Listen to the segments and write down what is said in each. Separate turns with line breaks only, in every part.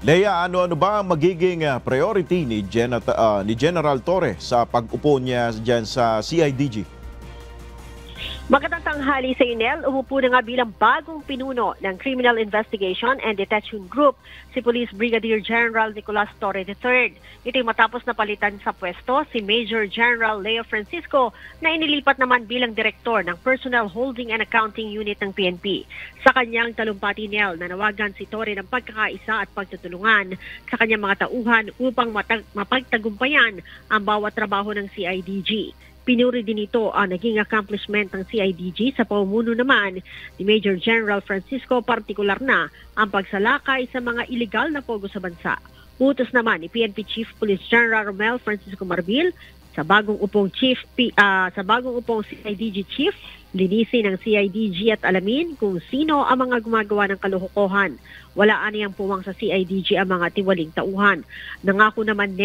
Lea, ano-ano ba ang magiging priority ni General Torre sa pag-upo niya dyan sa CIDG?
Magandang tanghali sa Nel. Umupo na nga bilang bagong pinuno ng Criminal Investigation and Detection Group si Police Brigadier General Nicolas Torre III. Ito'y matapos na palitan sa pwesto si Major General Leo Francisco na inilipat naman bilang direktor ng Personnel Holding and Accounting Unit ng PNP. Sa kanyang talumpati, Nel, nanawagan si Torre ng pagkakaisa at pagtutulungan sa kanyang mga tauhan upang mapagtagumpayan ang bawat trabaho ng CIDG. Pinuri din ito ang naging accomplishment ng CIDG sa pamumuno naman ni Major General Francisco, partikular na ang pagsalakay sa mga iligal na pogo sa bansa. Utos naman ni PNP Chief Police General Romel Francisco Marbil sa bagong upong CIDG Chief, linisin ng CIDG at alamin kung sino ang mga gumagawa ng kalokohan. Wala aniyang puwang sa CIDG ang mga tiwaling tauhan. Nangako naman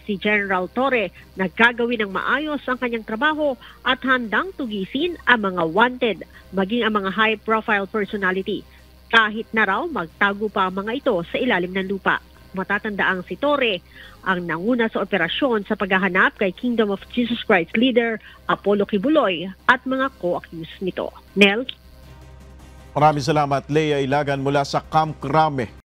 si General Torre na gagawin ng maayos ang kanyang trabaho at handang tugisin ang mga wanted, maging ang mga high-profile personality. Kahit na raw magtago pa ang mga ito sa ilalim ng lupa. Matatandaang si Torre ang nanguna sa operasyon sa paghahanap kay Kingdom of Jesus Christ leader Apollo Kibuloy at mga co-accused nito. Nel?
Maraming salamat, Lea Ilagan mula sa Camp Crame.